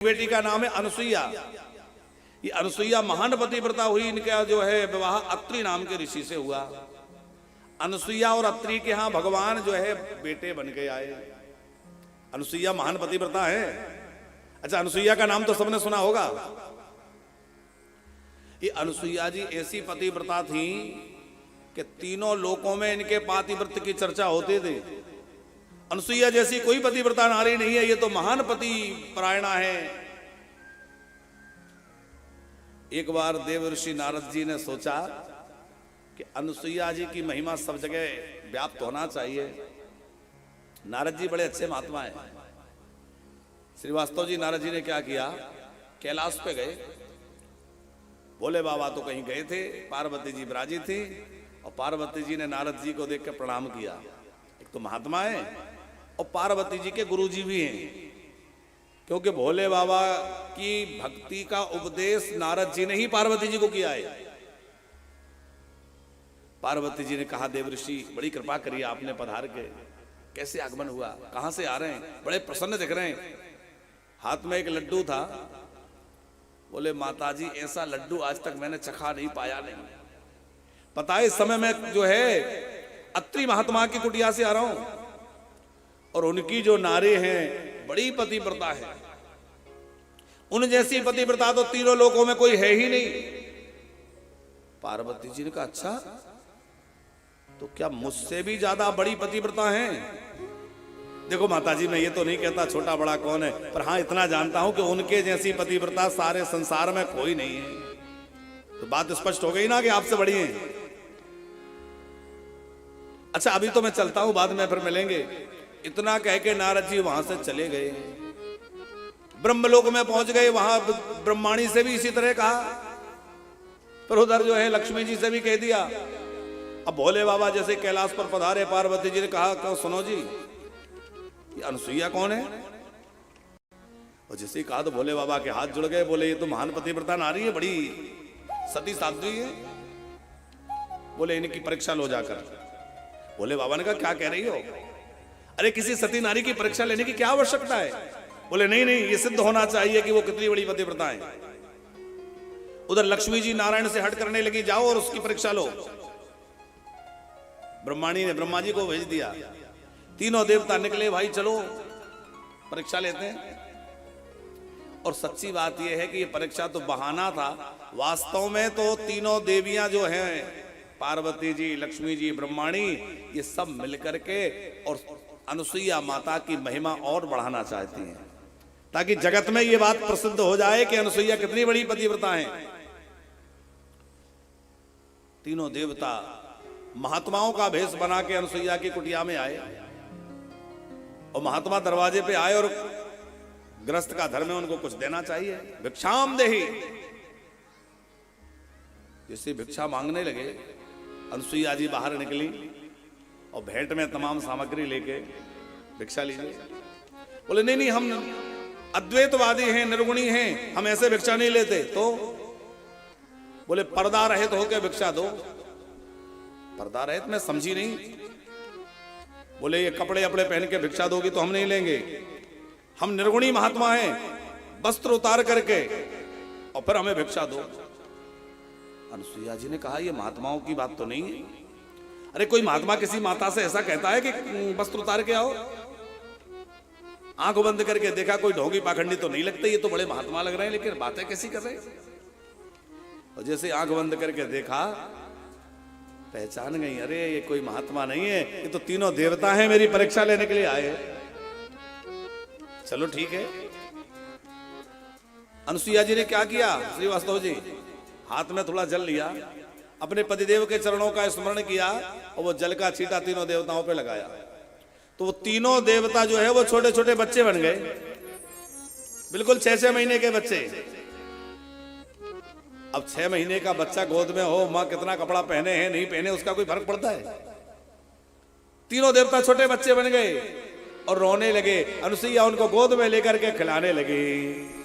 बेटी का नाम है अनुसुईया। ये अनुसुईया महान पतिव्रता हुई। इनका जो है विवाह अत्रि नाम के ऋषि से हुआ। अनुसुईया और अत्रि के यहाँ भगवान जो है बेटे बन के आए। अनुसुईया महान पतिव्रता है। अच्छा, अनुसुईया का नाम तो सबने सुना होगा। ये अनुसुईया जी ऐसी पतिव्रता थी कि तीनों लोकों में इनके पातिव्रत की चर्चा होती थी। अनुसुईया जैसी कोई पतिव्रता नारी नहीं है। ये तो महान पति परायणा है। एक बार देव ऋषि नारद जी ने सोचा कि अनुसुईया जी की महिमा सब जगह व्याप्त होना चाहिए। नारद जी बड़े अच्छे महात्मा हैं। श्रीवास्तव जी नारद जी ने क्या किया, कैलाश पे गए। भोले बाबा तो कहीं गए थे, पार्वती जी विराजी थी और पार्वती जी ने नारद जी को देख कर प्रणाम किया। एक तो महात्मा है और पार्वती जी के गुरु जी भी हैं, क्योंकि भोले बाबा की भक्ति का उपदेश नारद जी ने ही पार्वती जी को किया है। पार्वती जी ने कहा, देव ऋषि बड़ी कृपा करिए, आपने पधार के कैसे आगमन हुआ, कहां से आ रहे हैं, बड़े प्रसन्न दिख रहे हैं। हाथ में एक लड्डू था। बोले माताजी ऐसा लड्डू आज तक मैंने चखा नहीं पाया। नहीं पता है, इस समय मैं जो है अत्रि महात्मा की कुटिया से आ रहा हूं और उनकी जो नारी हैं बड़ी पतिव्रता है। उन जैसी पतिव्रता तो तीनों लोकों में कोई है ही नहीं। पार्वती जी ने कहा, अच्छा तो क्या मुझसे भी ज्यादा बड़ी पतिव्रता है? देखो माताजी, मैं ये तो नहीं कहता छोटा बड़ा कौन है, पर हाँ इतना जानता हूं कि उनके जैसी पतिव्रता सारे संसार में कोई नहीं है। तो बात स्पष्ट हो गई ना कि आपसे बड़ी है। अच्छा, अभी तो मैं चलता हूं, बाद में फिर मिलेंगे। इतना कह के नारद जी वहां से चले गए। ब्रह्मलोक में पहुंच गए। वहां ब्रह्माणी से भी इसी तरह कहा, पर उधर जो है लक्ष्मी जी से भी कह दिया। अब भोले बाबा जैसे कैलाश पर पधारे, पार्वती जी ने कहा, सुनो जी ये अनुसुईया कौन है? और जैसे कहा तो भोले बाबा के हाथ जुड़ गए। बोले ये तो महान पतिव्रता नारी है, बड़ी सती साध्वी है। बोले इनकी परीक्षा लो जाकर। भोले बाबा ने कहा, क्या कह रही हो? अरे किसी सती नारी की परीक्षा लेने की क्या आवश्यकता है? बोले नहीं नहीं, ये सिद्ध होना चाहिए कि वो कितनी बड़ी पतिव्रता है। उधर लक्ष्मी जी नारायण से हट करने लगी, जाओ और उसकी परीक्षा लो। ब्रह्माणी ने ब्रह्मा जी को भेज दिया। तीनों देवता निकले, भाई चलो परीक्षा लेते हैं। और सच्ची बात यह है कि ये परीक्षा तो बहाना था। वास्तव में तो तीनों देवियां जो हैं, पार्वती जी, लक्ष्मी जी, ब्रह्माणी, ये सब मिलकर के और अनुसुईया माता की महिमा और बढ़ाना चाहती हैं, ताकि जगत में ये बात प्रसिद्ध हो जाए कि अनुसुईया कितनी बड़ी पतिव्रता है। तीनों देवता महात्माओं का भेष बना के अनुसुईया की कुटिया में आए और महात्मा दरवाजे पे आए और गृहस्थ का धर्म है, उनको कुछ देना चाहिए। भिक्षाम देहि। जैसे भिक्षा मांगने लगे, अनुसुईया जी बाहर निकली और भेंट में तमाम सामग्री लेके, भिक्षा लीजिए। बोले नहीं नहीं, हम अद्वैतवादी हैं, निर्गुणी हैं, हम ऐसे भिक्षा नहीं लेते। तो बोले पर्दा रहित होकर भिक्षा दो। पर्दा रहित मैं समझी नहीं। बोले ये कपड़े अपने पहन के भिक्षा दोगी तो हम नहीं लेंगे। हम निर्गुणी महात्मा हैं, वस्त्र उतार करके और फिर हमें भिक्षा दो। अनुसुईया जी ने कहा, ये महात्माओं की बात तो नहीं है। अरे कोई महात्मा किसी माता से ऐसा कहता है कि वस्त्र उतार के आओ? आंख बंद करके देखा, कोई ढोंगी पाखंडी तो नहीं लगते, ये तो बड़े महात्मा लग रहे हैं, लेकिन बातें कैसी कर रहे हैं। और जैसे आंख बंद करके देखा, पहचान गई, अरे ये कोई महात्मा नहीं है, ये तो तीनों देवता हैं, मेरी परीक्षा लेने के लिए आए। चलो ठीक है। अनुसुईया जी ने क्या किया, श्रीवास्तव जी हाथ में थोड़ा जल लिया, अपने पतिदेव के चरणों का स्मरण किया और वो जल का छींटा तीनों देवताओं पे लगाया। तो वो तीनों देवता जो है वो छोटे छोटे बच्चे बन गए, बिल्कुल 6-6 महीने के बच्चे। अब 6 महीने का बच्चा गोद में हो, मां कितना कपड़ा पहने हैं नहीं पहने उसका कोई फर्क पड़ता है? तीनों देवता छोटे बच्चे बन गए और रोने लगे। अनुसुईया उनको गोद में लेकर के खिलाने लगी।